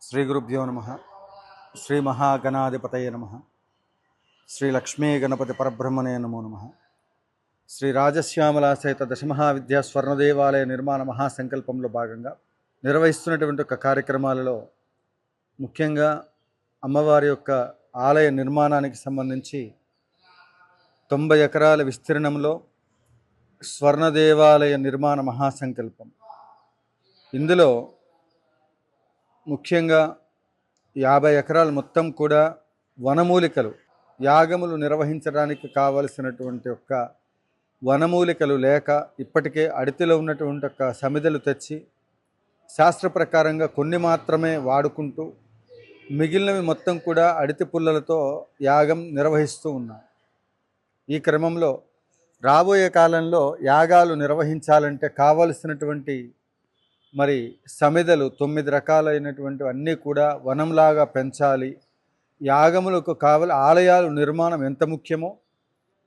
శ్రీ గురుభ్యో నమ. శ్రీ మహాగణాధిపతయ నమ. శ్రీ లక్ష్మీ గణపతి పరబ్రహ్మణే నమో నమ. శ్రీ రాజశ్యామల సహిత దశమహావిద్యా స్వర్ణదేవాలయ నిర్మాణ మహాసంకల్పంలో భాగంగా నిర్వహిస్తున్నటువంటి ఒక కార్యక్రమాలలో ముఖ్యంగా అమ్మవారి యొక్క ఆలయ నిర్మాణానికి సంబంధించి 90 ఎకరాల విస్తీర్ణంలో స్వర్ణదేవాలయ నిర్మాణ మహాసంకల్పం. ఇందులో ముఖ్యంగా 50 ఎకరాలు మొత్తం కూడా వనమూలికలు, యాగములు నిర్వహించడానికి కావలసినటువంటి ఒక వనమూలికలు లేక ఇప్పటికే అడితిలో ఉన్నటువంటి ఒక సమిధలు తెచ్చి శాస్త్ర ప్రకారంగా కొన్ని మాత్రమే వాడుకుంటూ మిగిలినవి మొత్తం కూడా అడితి పుల్లలతో యాగం నిర్వహిస్తూ ఉన్నాం. ఈ క్రమంలో రాబోయే కాలంలో యాగాలు నిర్వహించాలంటే కావలసినటువంటి మరి సమిధలు 9 రకాలైనటువంటి అన్నీ కూడా వనంలాగా పెంచాలి. యాగములకు ఆలయాలు నిర్మాణం ఎంత ముఖ్యమో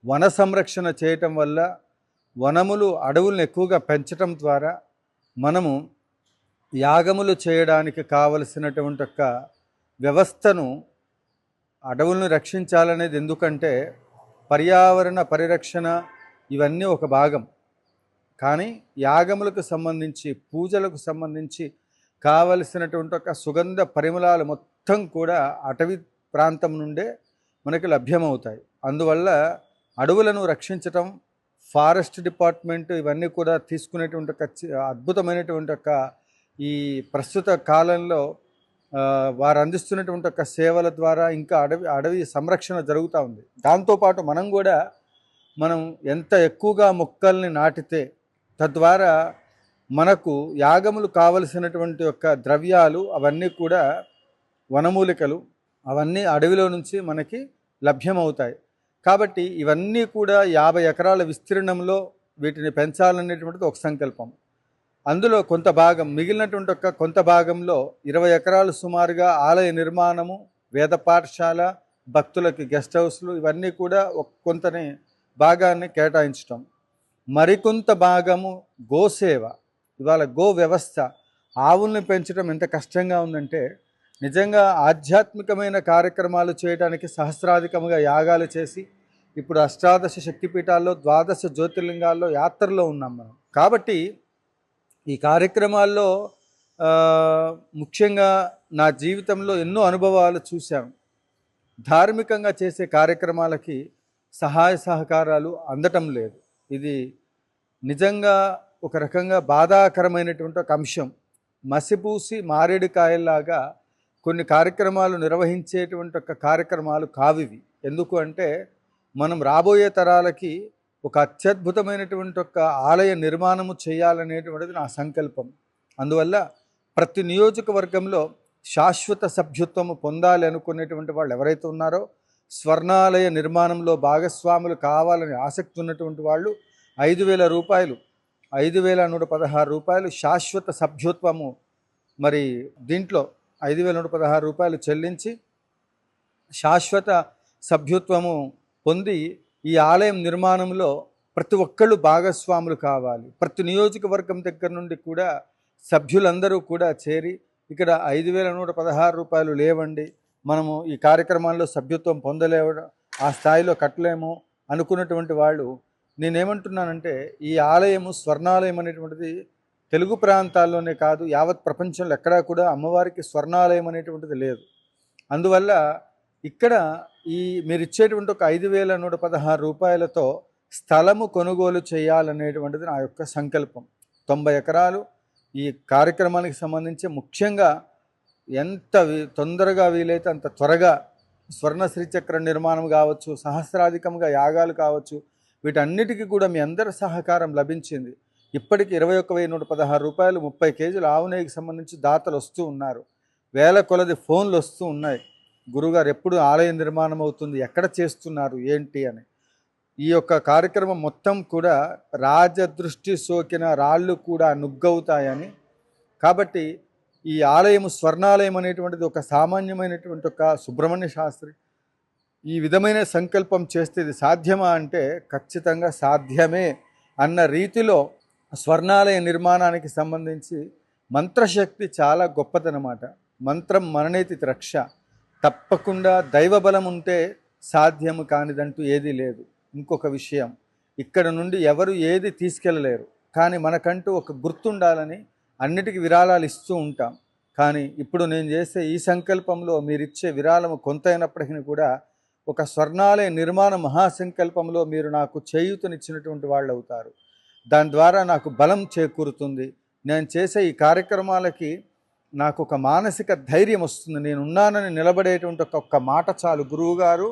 వన సంరక్షణ చేయటం వల్ల వనములు అడవులను ఎక్కువగా పెంచటం ద్వారా మనము యాగములు చేయడానికి కావలసినటువంటి ఒక వ్యవస్థను అడవులను రక్షించాలనేది ఎందుకంటే పర్యావరణ పరిరక్షణ ఇవన్నీ ఒక భాగం. కానీ యాగములకు సంబంధించి పూజలకు సంబంధించి కావలసినటువంటి ఒక సుగంధ పరిమళాలు మొత్తం కూడా అటవీ ప్రాంతం నుండే మనకి లభ్యమవుతాయి. అందువల్ల అడవులను రక్షించటం ఫారెస్ట్ డిపార్ట్మెంట్ ఇవన్నీ కూడా తీసుకునేటువంటి ఒక అద్భుతమైనటువంటి ఒక ఈ ప్రస్తుత కాలంలో వారు అందిస్తున్నటువంటి ఒక సేవల ద్వారా ఇంకా అడవి సంరక్షణ జరుగుతూ ఉంది. దాంతోపాటు మనం ఎంత ఎక్కువగా మొక్కల్ని నాటితే తద్వారా మనకు యాగములు కావలసినటువంటి యొక్క ద్రవ్యాలు అవన్నీ కూడా వనమూలికలు అవన్నీ అడవిలో నుంచి మనకి లభ్యమవుతాయి. కాబట్టి ఇవన్నీ కూడా 50 ఎకరాల విస్తీర్ణంలో వీటిని పెంచాలనేటువంటిది ఒక సంకల్పం. అందులో కొంత భాగం మిగిలినటువంటి ఒక కొంత భాగంలో 20 ఎకరాలు సుమారుగా ఆలయ నిర్మాణము, వేద పాఠశాల, భక్తులకి గెస్ట్ హౌస్లు ఇవన్నీ కూడా కొంతని భాగాన్ని కేటాయించటం. మరికొంత భాగము గోసేవ. ఇవాళ గో వ్యవస్థ, ఆవుల్ని పెంచడం ఎంత కష్టంగా ఉందంటే నిజంగా ఆధ్యాత్మికమైన కార్యక్రమాలు చేయడానికి సహస్రాధికముగా యాగాలు చేసి ఇప్పుడు 18 శక్తిపీఠాల్లో 12 జ్యోతిర్లింగాల్లో యాత్రలో ఉన్నాం మనం. కాబట్టి ఈ కార్యక్రమాల్లో ముఖ్యంగా నా జీవితంలో ఎన్నో అనుభవాలు చూశాను. ధార్మికంగా చేసే కార్యక్రమాలకి సహాయ సహకారాలు అందటం లేదు. ఇది నిజంగా ఒక రకంగా బాధాకరమైనటువంటి ఒక అంశం. మసిపూసి మారేడుకాయల్లాగా కొన్ని కార్యక్రమాలు నిర్వహించేటువంటి ఒక కార్యక్రమాలు కావివి. ఎందుకు అంటే మనం రాబోయే తరాలకి ఒక అత్యద్భుతమైనటువంటి ఒక ఆలయ నిర్మాణము చేయాలనేటువంటిది నా సంకల్పం. అందువల్ల ప్రతి నియోజకవర్గంలో శాశ్వత సభ్యత్వము పొందాలి అనుకునేటువంటి వాళ్ళు ఎవరైతే ఉన్నారో, స్వర్ణాలయ నిర్మాణంలో భాగస్వాములు కావాలని ఆసక్తి ఉన్నటువంటి వాళ్ళు 5,000 రూపాయలు, 5,116 రూపాయలు శాశ్వత సభ్యత్వము, మరి దీంట్లో 5,116 రూపాయలు చెల్లించి శాశ్వత సభ్యత్వము పొంది ఈ ఆలయం నిర్మాణంలో ప్రతి ఒక్కళ్ళు భాగస్వాములు కావాలి. ప్రతి నియోజకవర్గం దగ్గర నుండి కూడా సభ్యులందరూ కూడా చేరి ఇక్కడ 5,116 రూపాయలు లేవండి, మనము ఈ కార్యక్రమాల్లో సభ్యత్వం పొందలేవు, ఆ స్థాయిలో కట్టలేము అనుకున్నటువంటి వాళ్ళు, నేనేమంటున్నానంటే ఈ ఆలయము స్వర్ణాలయం అనేటువంటిది తెలుగు ప్రాంతాల్లోనే కాదు యావత్ ప్రపంచంలో ఎక్కడా కూడా అమ్మవారికి స్వర్ణాలయం అనేటువంటిది లేదు. అందువల్ల ఇక్కడ మీరు ఇచ్చేటువంటి ఒక 5,116 రూపాయలతో స్థలము కొనుగోలు చేయాలనేటువంటిది నా యొక్క సంకల్పం. 90 ఎకరాలు ఈ కార్యక్రమానికి సంబంధించి ముఖ్యంగా ఎంత తొందరగా వీలైతే అంత త్వరగా స్వర్ణ శ్రీచక్ర నిర్మాణం కావచ్చు, సహస్రాధికంగా యాగాలు కావచ్చు, వీటన్నిటికీ కూడా మీ అందరి సహకారం లభించింది. ఇప్పటికి 21,116 రూపాయలు 30 కేజీల ఆవు నెయ్యికి సంబంధించి దాతలు వస్తూ ఉన్నారు. వేల కొలది ఫోన్లు వస్తూ ఉన్నాయి, గురుగారు ఎప్పుడు ఆలయ నిర్మాణం అవుతుంది, ఎక్కడ చేస్తున్నారు ఏంటి అని. ఈ యొక్క కార్యక్రమం మొత్తం కూడా రాజదృష్టి సోకిన రాళ్ళు కూడా నుగ్గవుతాయని. కాబట్టి ఈ ఆలయము స్వర్ణాలయం అనేటువంటిది ఒక సామాన్యమైనటువంటి ఒక సుబ్రహ్మణ్య శాస్త్రి ఈ విధమైన సంకల్పం చేస్తే ఇది సాధ్యమా అంటే ఖచ్చితంగా సాధ్యమే అన్న రీతిలో స్వర్ణాలయ నిర్మాణానికి సంబంధించి మంత్రశక్తి చాలా గొప్పదనమాట. మంత్రం మననేతి రక్ష. తప్పకుండా దైవబలం ఉంటే సాధ్యము కానిదంటూ ఏదీ లేదు. ఇంకొక విషయం, ఇక్కడ నుండి ఎవరు ఏది తీసుకెళ్ళలేరు, కానీ మనకంటూ ఒక గుర్తుండాలని అన్నిటికీ విరాళాలు ఇస్తూ ఉంటాం. కానీ ఇప్పుడు నేను చేసే ఈ సంకల్పంలో మీరిచ్చే విరాళము కొంత అయినప్పటికీ కూడా ఒక స్వర్ణాలయ నిర్మాణ మహాసంకల్పంలో మీరు నాకు చేయూతనిచ్చినటువంటి వాళ్ళు అవుతారు. దాని ద్వారా నాకు బలం చేకూరుతుంది. నేను చేసే ఈ కార్యక్రమాలకి నాకు ఒక మానసిక ధైర్యం వస్తుంది. నేనున్నానని నిలబడేటువంటి ఒక్క మాట చాలు, గురువుగారు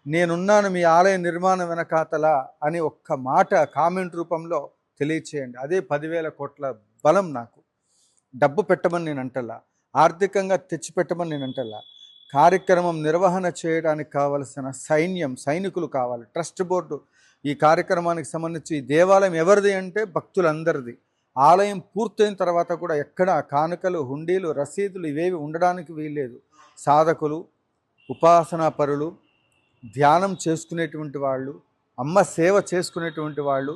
నేనున్నాను మీ ఆలయ నిర్మాణం వెనకాతల అని ఒక్క మాట కామెంట్ రూపంలో తెలియచేయండి. అదే 10,000 కోట్ల బలం నాకు. డబ్బు పెట్టమని నేను అంటలా, ఆర్థికంగా తెచ్చిపెట్టమని నేను అంటలా. కార్యక్రమం నిర్వహణ చేయడానికి కావలసిన సైనికులు కావాలి. ట్రస్ట్ బోర్డు ఈ కార్యక్రమానికి సంబంధించి ఈ దేవాలయం ఎవరిది అంటే భక్తులందరిది. ఆలయం పూర్తయిన తర్వాత కూడా ఎక్కడ కానుకలు, హుండీలు, రసీదులు ఇవేవి ఉండడానికి వీల్లేదు. సాధకులు, ఉపాసనా పరులు, ధ్యానం చేసుకునేటువంటి వాళ్ళు, అమ్మ సేవ చేసుకునేటువంటి వాళ్ళు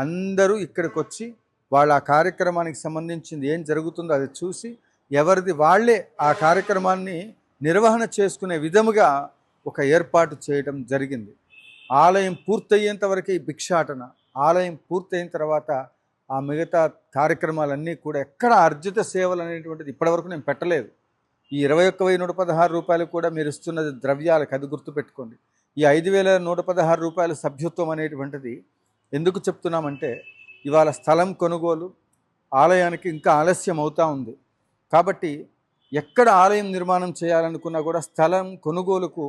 అందరూ ఇక్కడికి వచ్చి వాళ్ళ ఆ కార్యక్రమానికి సంబంధించింది ఏం జరుగుతుందో అది చూసి ఎవరిది వాళ్ళే ఆ కార్యక్రమాన్ని నిర్వహణ చేసుకునే విధముగా ఒక ఏర్పాటు చేయడం జరిగింది. ఆలయం పూర్తయ్యేంత వరకు ఈ భిక్షాటన, ఆలయం పూర్తయిన తర్వాత ఆ మిగతా కార్యక్రమాలన్నీ కూడా ఎక్కడ అర్జిత సేవలు అనేటువంటిది ఇప్పటివరకు నేను పెట్టలేదు. ఈ 21,116 రూపాయలు కూడా మీరు ఇస్తున్నది ద్రవ్యాలకు, అది గుర్తుపెట్టుకోండి. ఈ 5,116 రూపాయల సభ్యత్వం అనేటువంటిది ఎందుకు చెప్తున్నామంటే ఇవాళ స్థలం కొనుగోలు ఆలయానికి ఇంకా ఆలస్యం అవుతూ ఉంది. కాబట్టి ఎక్కడ ఆలయం నిర్మాణం చేయాలనుకున్నా కూడా స్థలం కొనుగోలుకు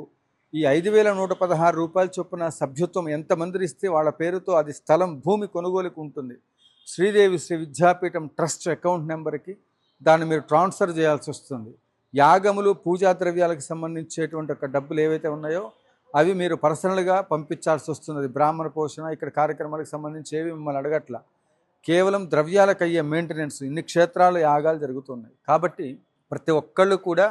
ఈ 5,116 రూపాయల చొప్పున సభ్యత్వం ఎంతమంది ఇస్తే వాళ్ళ పేరుతో అది స్థలం భూమి కొనుగోలుకు ఉంటుంది. శ్రీదేవి శ్రీ విద్యాపీఠం ట్రస్ట్ అకౌంట్ నెంబర్కి దాన్ని మీరు ట్రాన్స్ఫర్ చేయాల్సి వస్తుంది. యాగములు, పూజా ద్రవ్యాలకు సంబంధించేటువంటి ఒక డబ్బులు ఏవైతే ఉన్నాయో అవి మీరు పర్సనల్గా పంపించాల్సి వస్తున్నది. బ్రాహ్మణ పోషణ ఇక్కడ కార్యక్రమాలకు సంబంధించి ఏవి మిమ్మల్ని అడగట్ల, కేవలం ద్రవ్యాలకు అయ్యే మెయింటెనెన్స్. ఇన్ని క్షేత్రాలు యాగాలు జరుగుతున్నాయి. కాబట్టి ప్రతి ఒక్కళ్ళు కూడా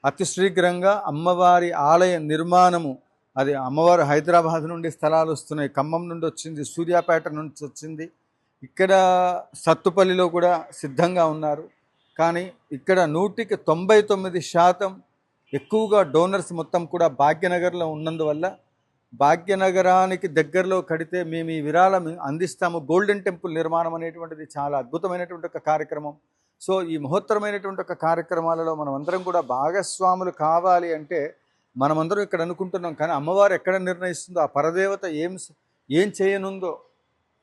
అతి శీఘ్రంగా అమ్మవారి ఆలయ నిర్మాణము, అది అమ్మవారు హైదరాబాద్ నుండి స్థలాలు వస్తున్నాయి, ఖమ్మం నుండి వచ్చింది, సూర్యాపేట నుంచి వచ్చింది, ఇక్కడ సత్తుపల్లిలో కూడా సిద్ధంగా ఉన్నారు. కానీ ఇక్కడ 99% ఎక్కువగా డోనర్స్ మొత్తం కూడా భాగ్యనగర్లో ఉన్నందువల్ల భాగ్యనగరానికి దగ్గరలో కడితే మేము ఈ విరాళం అందిస్తాము. గోల్డెన్ టెంపుల్ నిర్మాణం అనేటువంటిది చాలా అద్భుతమైనటువంటి ఒక కార్యక్రమం. సో ఈ మహోత్తరమైనటువంటి ఒక కార్యక్రమాలలో మనం అందరం కూడా భాగస్వాములు కావాలి అంటే మనమందరం ఇక్కడ అనుకుంటున్నాం. కానీ అమ్మవారు ఎక్కడ నిర్ణయిస్తుందో, ఆ పరదేవత ఏం చేయనుందో,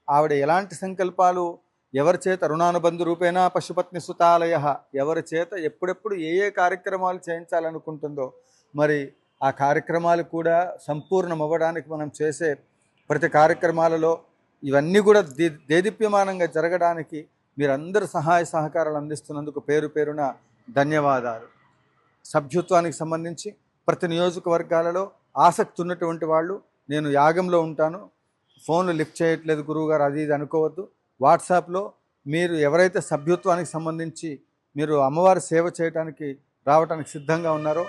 ఆవిడ ఎలాంటి సంకల్పాలు ఎవరి చేత రుణానుబంధు రూపేణా పశుపత్ని సుతాలయ ఎవరి చేత ఎప్పుడెప్పుడు ఏ కార్యక్రమాలు చేయించాలనుకుంటుందో మరి ఆ కార్యక్రమాలు కూడా సంపూర్ణం అవ్వడానికి మనం చేసే ప్రతి కార్యక్రమాలలో ఇవన్నీ కూడా దేదీప్యమానంగా జరగడానికి మీరందరూ సహాయ సహకారాలు అందిస్తున్నందుకు పేరు పేరున ధన్యవాదాలు. సభ్యత్వానికి సంబంధించి ప్రతి నియోజకవర్గాలలో ఆసక్తి ఉన్నటువంటి వాళ్ళు, నేను యాగంలో ఉంటాను, ఫోన్లు లిఫ్ట్ చేయట్లేదు గురువుగారు అది ఇది అనుకోవద్దు. వాట్సాప్లో మీరు ఎవరైతే సభ్యత్వానికి సంబంధించి మీరు అమ్మవారి సేవ చేయడానికి రావడానికి సిద్ధంగా ఉన్నారో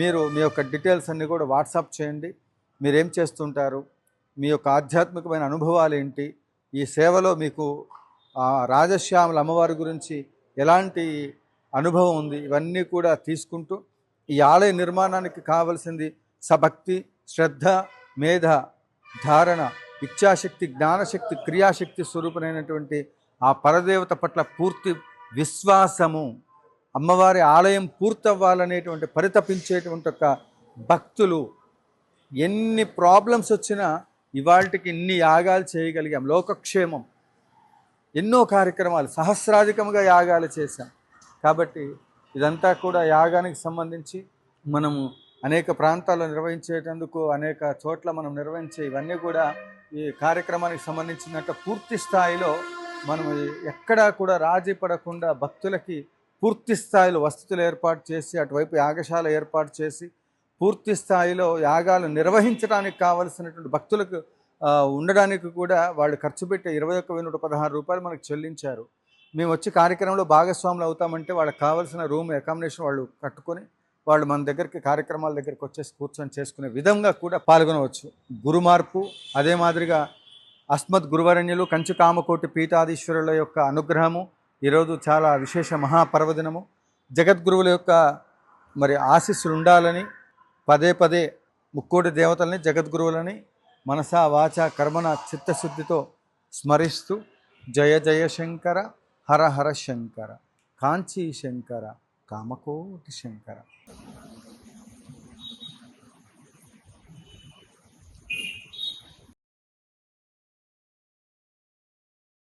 మీరు మీ యొక్క డీటెయిల్స్ అన్నీ కూడా వాట్సాప్ చేయండి. మీరేం చేస్తుంటారు, మీ యొక్క ఆధ్యాత్మికమైన అనుభవాలు ఏంటి, ఈ సేవలో మీకు రాజశ్యామల అమ్మవారి గురించి ఎలాంటి అనుభవం ఉంది, ఇవన్నీ కూడా తీసుకుంటూ ఈ ఆలయ నిర్మాణానికి కావలసింది సభక్తి, శ్రద్ధ, మేధ, ధారణ, ఇచ్ఛాశక్తి, జ్ఞానశక్తి, క్రియాశక్తి స్వరూపమైనటువంటి ఆ పరదేవత పట్ల పూర్తి విశ్వాసము, అమ్మవారి ఆలయం పూర్తవ్వాలనేటువంటి పరితపించేటువంటి ఒక భక్తులు. ఎన్ని ప్రాబ్లమ్స్ వచ్చినా ఇవాళకి ఇన్ని యాగాలు చేయగలిగాం. లోకక్షేమం ఎన్నో కార్యక్రమాలు సహస్రాధికంగా యాగాలు చేశాం. కాబట్టి ఇదంతా కూడా యాగానికి సంబంధించి మనము అనేక ప్రాంతాల్లో నిర్వహించేటందుకు అనేక చోట్ల మనం నిర్వహించే ఇవన్నీ కూడా ఈ కార్యక్రమానికి సంబంధించినట్టు పూర్తి స్థాయిలో మనం ఎక్కడా కూడా రాజీ పడకుండా భక్తులకి పూర్తి స్థాయిలో వసతులు ఏర్పాటు చేసి అటువైపు యాగశాల ఏర్పాటు చేసి పూర్తి స్థాయిలో యాగాలు నిర్వహించడానికి కావలసినటువంటి భక్తులకు ఉండడానికి కూడా వాళ్ళు ఖర్చు పెట్టే 21,116 రూపాయలు మనకు చెల్లించారు. మేము వచ్చి కార్యక్రమంలో భాగస్వాములు అవుతామంటే వాళ్ళకి కావాల్సిన రూమ్ అకామిడేషన్ వాళ్ళు కట్టుకొని వాళ్ళు మన దగ్గరికి కార్యక్రమాల దగ్గరికి వచ్చేసి కూర్చొని చేసుకునే విధంగా కూడా పాల్గొనవచ్చు. గురుమార్పు అదే మాదిరిగా అస్మద్ గురువరణ్యులు కంచి కామకోటి పీఠాధీశ్వరుల యొక్క అనుగ్రహము ఈరోజు చాలా విశేష మహాపర్వదినము. జగద్గురువుల యొక్క మరి ఆశీస్సులు ఉండాలని పదే పదే ముక్కోటి దేవతల్ని జగద్గురువులని మనసా వాచ కర్మన చిత్తశుద్ధితో స్మరిస్తూ జయ జయ శంకర హర హర శంకర కాంచీ శంకర కామకోటి శంకర.